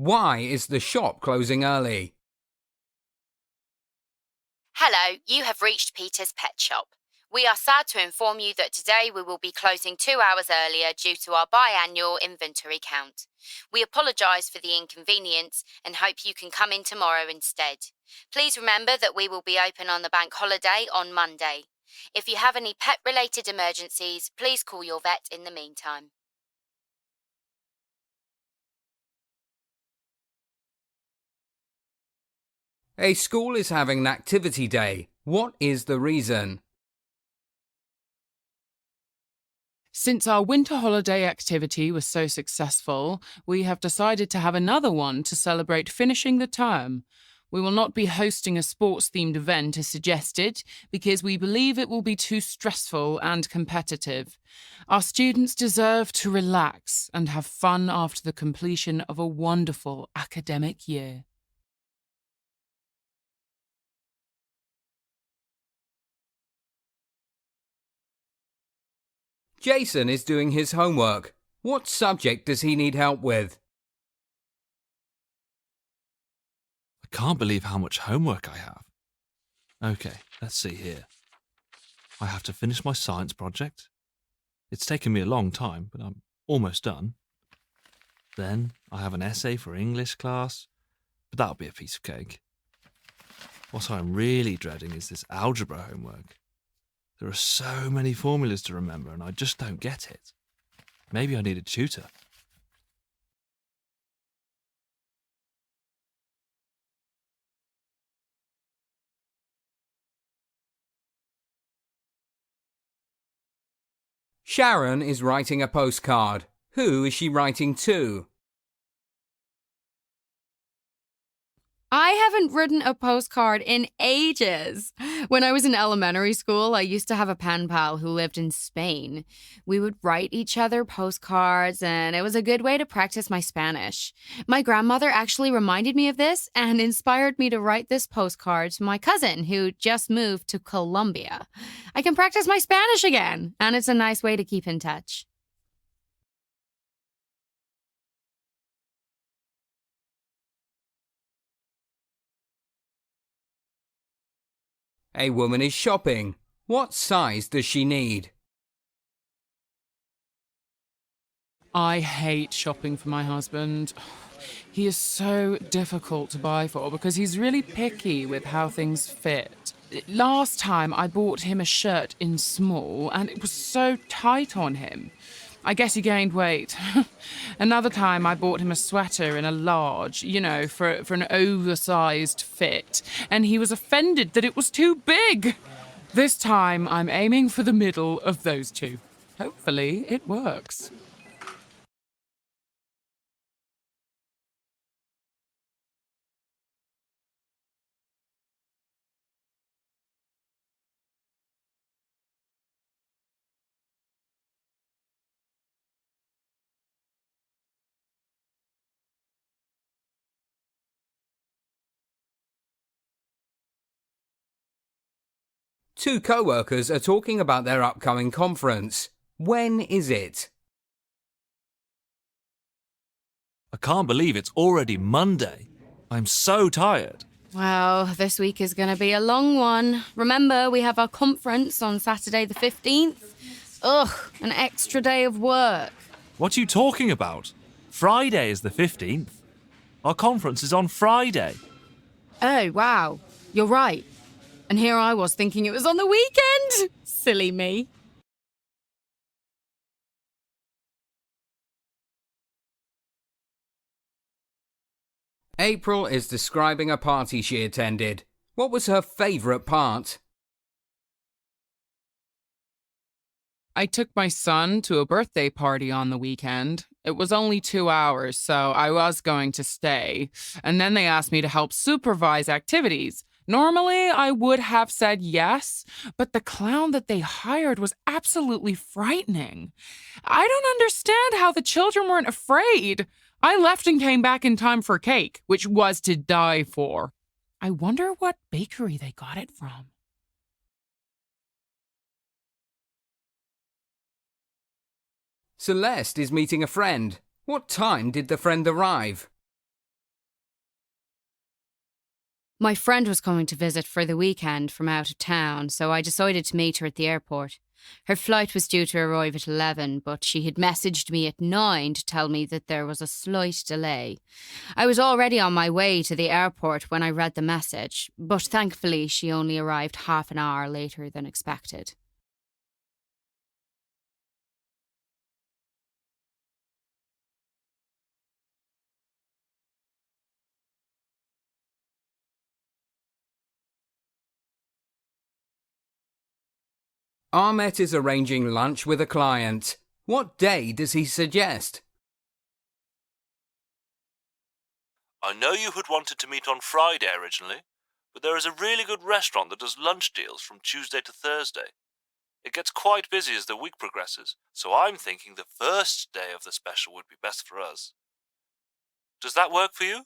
Why is the shop closing early? Hello, you have reached Peter's Pet Shop. We are sad to inform you that today we will be closing 2 hours earlier due to our biannual inventory count. We apologise for the inconvenience and hope you can come in tomorrow instead. Please remember that we will be open on the bank holiday on Monday. If you have any pet-related emergencies, please call your vet in the meantime. A school is having an activity day. What is the reason? Since our winter holiday activity was so successful, we have decided to have another one to celebrate finishing the term. We will not be hosting a sports-themed event as suggested because we believe it will be too stressful and competitive. Our students deserve to relax and have fun after the completion of a wonderful academic year. Jason is doing his homework. What subject does he need help with? I can't believe how much homework I have. Okay, let's see here. I have to finish my science project. It's taken me a long time, but I'm almost done. Then I have an essay for English class, but that'll be a piece of cake. What I'm really dreading is this algebra homework. There are so many formulas to remember and I just don't get it. Maybe I need a tutor. Sharon is writing a postcard. Who is she writing to? I haven't written a postcard in ages. When I was in elementary school, I used to have a pen pal who lived in Spain. We would write each other postcards, and it was a good way to practice my Spanish. My grandmother actually reminded me of this and inspired me to write this postcard to my cousin who just moved to Colombia. I can practice my Spanish again, and it's a nice way to keep in touch. A woman is shopping. What size does she need? I hate shopping for my husband. He is so difficult to buy for because he's really picky with how things fit. Last time I bought him a shirt in small and it was so tight on him. I guess he gained weight. Another time I bought him a sweater in a large, for an oversized fit, and he was offended that it was too big. This time I'm aiming for the middle of those two. Hopefully it works. Two co-workers are talking about their upcoming conference. When is it? I can't believe it's already Monday. I'm so tired. Well, this week is going to be a long one. Remember, we have our conference on Saturday the 15th. Ugh, an extra day of work. What are you talking about? Friday is the 15th. Our conference is on Friday. Oh, wow. You're right. And here I was thinking it was on the weekend. Silly me. April is describing a party she attended. What was her favourite part? I took my son to a birthday party on the weekend. It was only 2 hours, so I was going to stay. And then they asked me to help supervise activities. Normally, I would have said yes, but the clown that they hired was absolutely frightening. I don't understand how the children weren't afraid. I left and came back in time for cake, which was to die for. I wonder what bakery they got it from. Celeste is meeting a friend. What time did the friend arrive? My friend was coming to visit for the weekend from out of town, so I decided to meet her at the airport. Her flight was due to arrive at 11, but she had messaged me at 9 to tell me that there was a slight delay. I was already on my way to the airport when I read the message, but thankfully she only arrived half an hour later than expected. Ahmet is arranging lunch with a client. What day does he suggest? I know you had wanted to meet on Friday originally, but there is a really good restaurant that does lunch deals from Tuesday to Thursday. It gets quite busy as the week progresses, so I'm thinking the first day of the special would be best for us. Does that work for you?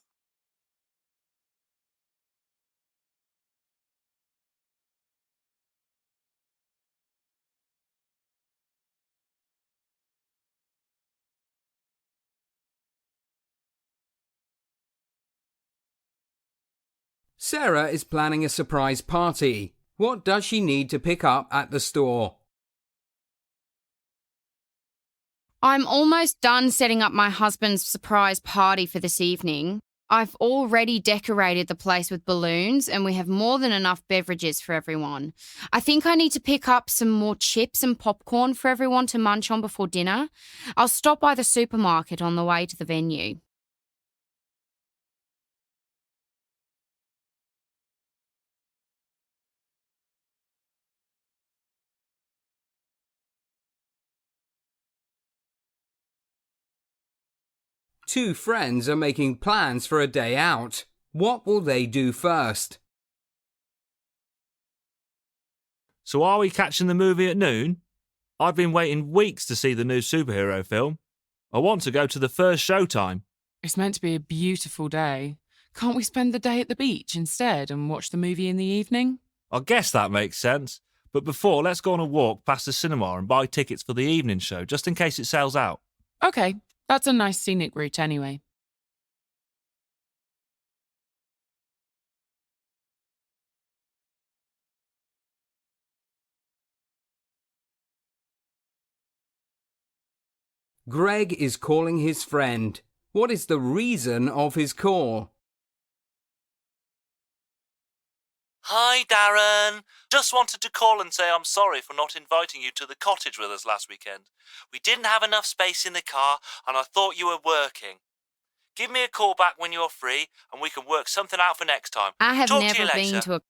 Sarah is planning a surprise party. What does she need to pick up at the store? I'm almost done setting up my husband's surprise party for this evening. I've already decorated the place with balloons and we have more than enough beverages for everyone. I think I need to pick up some more chips and popcorn for everyone to munch on before dinner. I'll stop by the supermarket on the way to the venue. Two friends are making plans for a day out. What will they do first? So are we catching the movie at noon? I've been waiting weeks to see the new superhero film. I want to go to the first showtime. It's meant to be a beautiful day. Can't we spend the day at the beach instead and watch the movie in the evening? I guess that makes sense. But before, let's go on a walk past the cinema and buy tickets for the evening show, just in case it sells out. Okay, that's a nice scenic route anyway. Greg is calling his friend. What is the reason of his call? Hi, Darren. Just wanted to call and say I'm sorry for not inviting you to the cottage with us last weekend. We didn't have enough space in the car and I thought you were working. Give me a call back when you're free and we can work something out for next time. I have Talk to you never later. been to a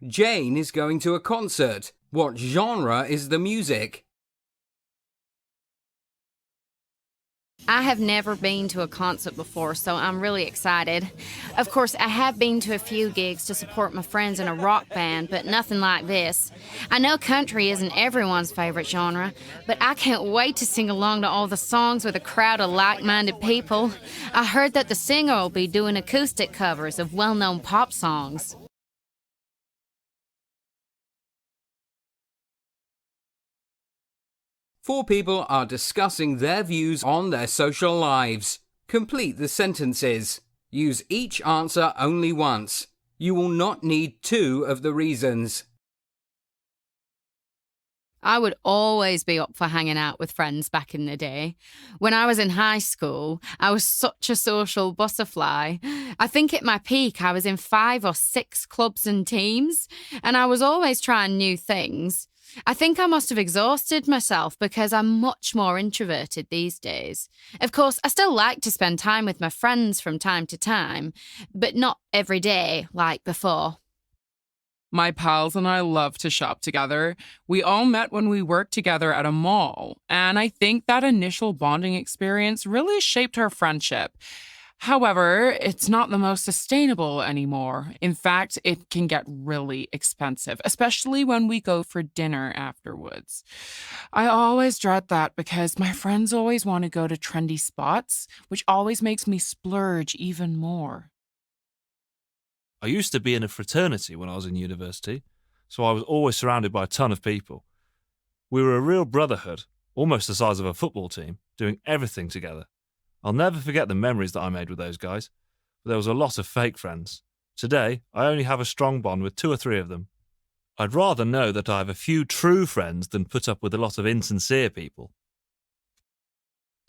Jane is going to a concert. What genre is the music? I have never been to a concert before, so I'm really excited. Of course, I have been to a few gigs to support my friends in a rock band, but nothing like this. I know country isn't everyone's favorite genre, but I can't wait to sing along to all the songs with a crowd of like-minded people. I heard that the singer will be doing acoustic covers of well-known pop songs. Four people are discussing their views on their social lives. Complete the sentences. Use each answer only once. You will not need two of the reasons. I would always be up for hanging out with friends back in the day. When I was in high school, I was such a social butterfly. I think at my peak, I was in 5 or 6 clubs and teams, and I was always trying new things. I think I must have exhausted myself because I'm much more introverted these days. Of course, I still like to spend time with my friends from time to time, but not every day like before. My pals and I love to shop together. We all met when we worked together at a mall, and I think that initial bonding experience really shaped our friendship. However, it's not the most sustainable anymore. In fact, it can get really expensive, especially when we go for dinner afterwards. I always dread that because my friends always want to go to trendy spots, which always makes me splurge even more. I used to be in a fraternity when I was in university, so I was always surrounded by a ton of people. We were a real brotherhood, almost the size of a football team, doing everything together. I'll never forget the memories that I made with those guys, but there was a lot of fake friends. Today, I only have a strong bond with 2 or 3 of them. I'd rather know that I have a few true friends than put up with a lot of insincere people.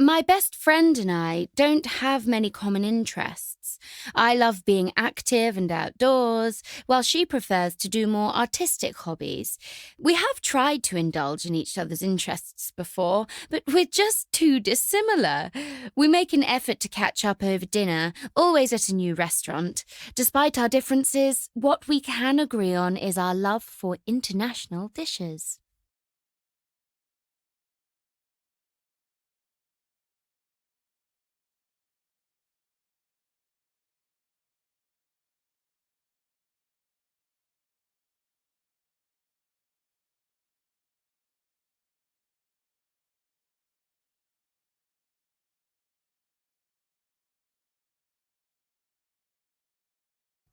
My best friend and I don't have many common interests. I love being active and outdoors, while she prefers to do more artistic hobbies. We have tried to indulge in each other's interests before, but we're just too dissimilar. We make an effort to catch up over dinner, always at a new restaurant. Despite our differences, what we can agree on is our love for international dishes.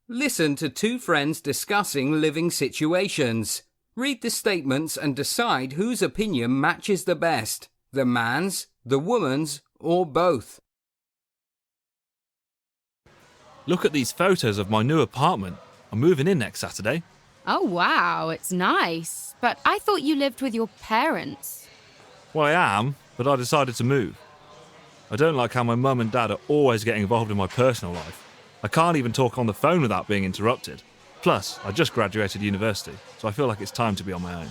Listen to 2 friends discussing living situations. Read the statements and decide whose opinion matches the best, the man's, the woman's, or both. Look at these photos of my new apartment. I'm moving in next Saturday. Oh, wow, it's nice. But I thought you lived with your parents. Well, I am, but I decided to move. I don't like how my mum and dad are always getting involved in my personal life. I can't even talk on the phone without being interrupted. Plus, I just graduated university, so I feel like it's time to be on my own.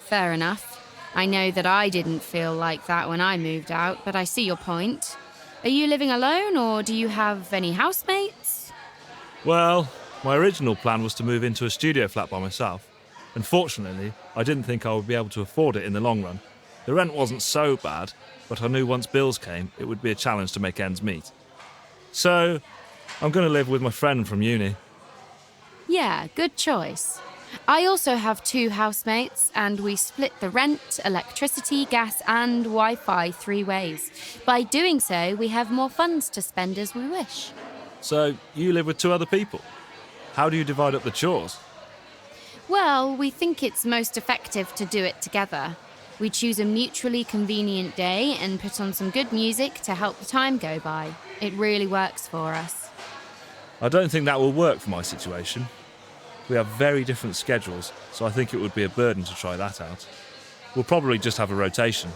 Fair enough. I know that I didn't feel like that when I moved out, but I see your point. Are you living alone, or do you have any housemates? Well, my original plan was to move into a studio flat by myself. Unfortunately, I didn't think I would be able to afford it in the long run. The rent wasn't so bad, but I knew once bills came, it would be a challenge to make ends meet. So, I'm going to live with my friend from uni. Yeah, good choice. I also have 2 housemates, and we split the rent, electricity, gas, and Wi-Fi 3 ways. By doing so, we have more funds to spend as we wish. So, you live with 2 other people. How do you divide up the chores? Well, we think it's most effective to do it together. We choose a mutually convenient day and put on some good music to help the time go by. It really works for us. I don't think that will work for my situation. We have very different schedules, so I think it would be a burden to try that out. We'll probably just have a rotation.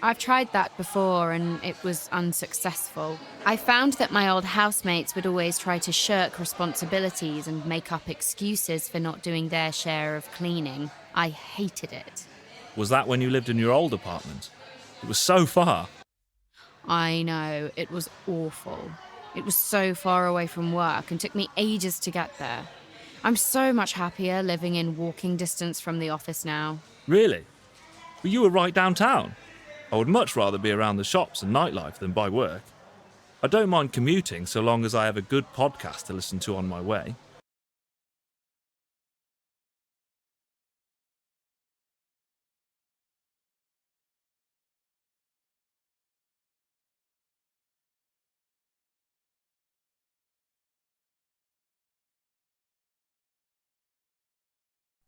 I've tried that before and it was unsuccessful. I found that my old housemates would always try to shirk responsibilities and make up excuses for not doing their share of cleaning. I hated it. Was that when you lived in your old apartment? It was so far. I know, it was awful. It was so far away from work and took me ages to get there. I'm so much happier living in walking distance from the office now. Really? But you were right downtown. I would much rather be around the shops and nightlife than by work. I don't mind commuting so long as I have a good podcast to listen to on my way.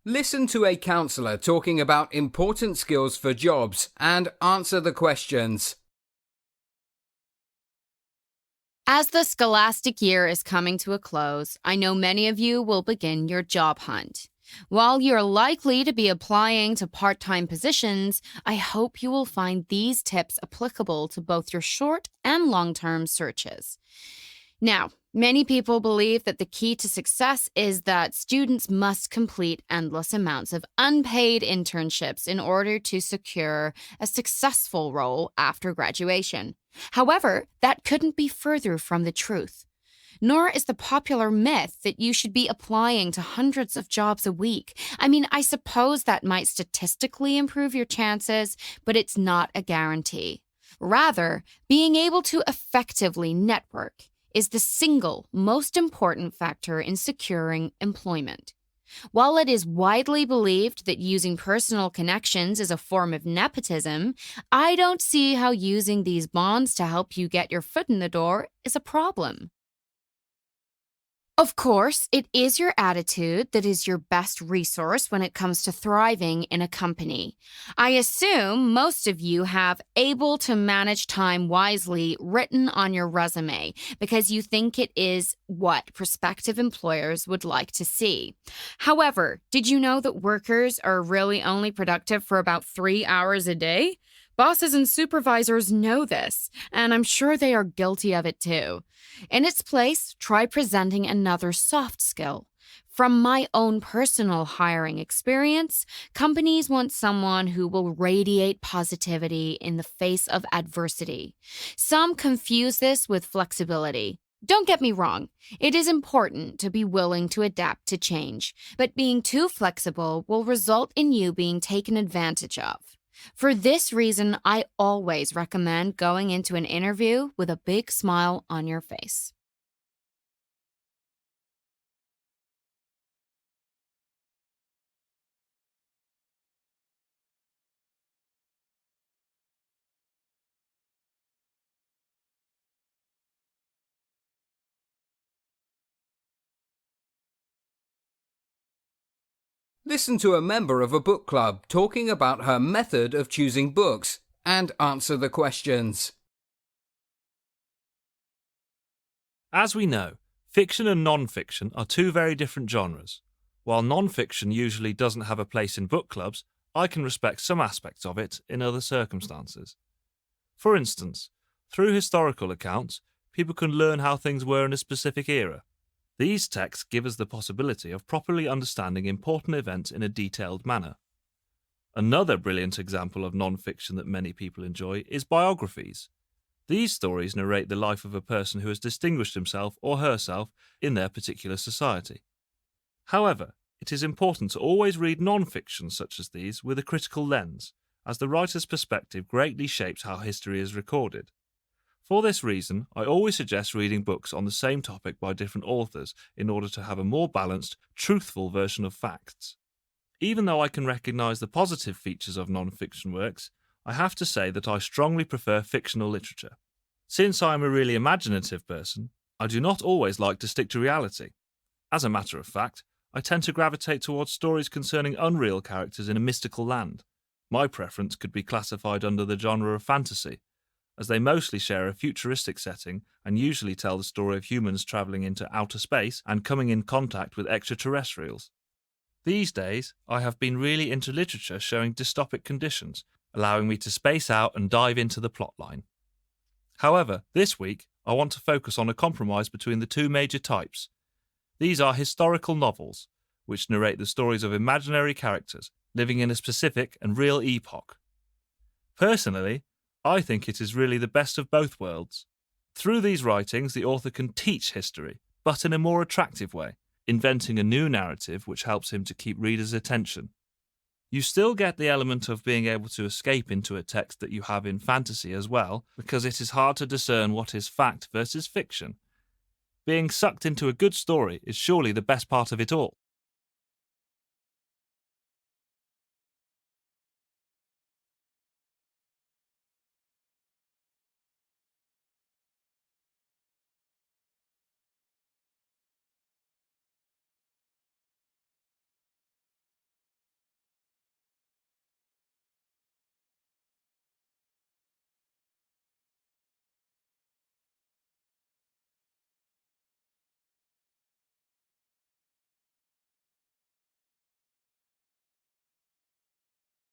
Listen to a counsellor talking about important skills for jobs and answer the questions. As the scholastic year is coming to a close, I know many of you will begin your job hunt. While you're likely to be applying to part-time positions, I hope you will find these tips applicable to both your short and long-term searches. Now, many people believe that the key to success is that students must complete endless amounts of unpaid internships in order to secure a successful role after graduation. However, that couldn't be further from the truth. Nor is the popular myth that you should be applying to hundreds of jobs a week. I mean, I suppose that might statistically improve your chances, but it's not a guarantee. Rather, being able to effectively network is the single most important factor in securing employment. While it is widely believed that using personal connections is a form of nepotism, I don't see how using these bonds to help you get your foot in the door is a problem. Of course, it is your attitude that is your best resource when it comes to thriving in a company. I assume most of you have able to manage time wisely written on your resume because you think it is what prospective employers would like to see. However, did you know that workers are really only productive for about 3 hours a day? Bosses and supervisors know this, and I'm sure they are guilty of it too. In its place, try presenting another soft skill. From my own personal hiring experience, companies want someone who will radiate positivity in the face of adversity. Some confuse this with flexibility. Don't get me wrong, it is important to be willing to adapt to change, but being too flexible will result in you being taken advantage of. For this reason, I always recommend going into an interview with a big smile on your face. Listen to a member of a book club talking about her method of choosing books and answer the questions. As we know, fiction and non-fiction are two very different genres. While non-fiction usually doesn't have a place in book clubs, I can respect some aspects of it in other circumstances. For instance, through historical accounts, people can learn how things were in a specific era. These texts give us the possibility of properly understanding important events in a detailed manner. Another brilliant example of non-fiction that many people enjoy is biographies. These stories narrate the life of a person who has distinguished himself or herself in their particular society. However, it is important to always read non-fiction such as these with a critical lens, as the writer's perspective greatly shapes how history is recorded. For this reason, I always suggest reading books on the same topic by different authors in order to have a more balanced, truthful version of facts. Even though I can recognise the positive features of non-fiction works, I have to say that I strongly prefer fictional literature. Since I am a really imaginative person, I do not always like to stick to reality. As a matter of fact, I tend to gravitate towards stories concerning unreal characters in a mystical land. My preference could be classified under the genre of fantasy, as they mostly share a futuristic setting and usually tell the story of humans travelling into outer space and coming in contact with extraterrestrials. These days, I have been really into literature showing dystopic conditions, allowing me to space out and dive into the plotline. However, this week, I want to focus on a compromise between the two major types. These are historical novels, which narrate the stories of imaginary characters living in a specific and real epoch. Personally, I think it is really the best of both worlds. Through these writings, the author can teach history, but in a more attractive way, inventing a new narrative which helps him to keep readers' attention. You still get the element of being able to escape into a text that you have in fantasy as well, because it is hard to discern what is fact versus fiction. Being sucked into a good story is surely the best part of it all.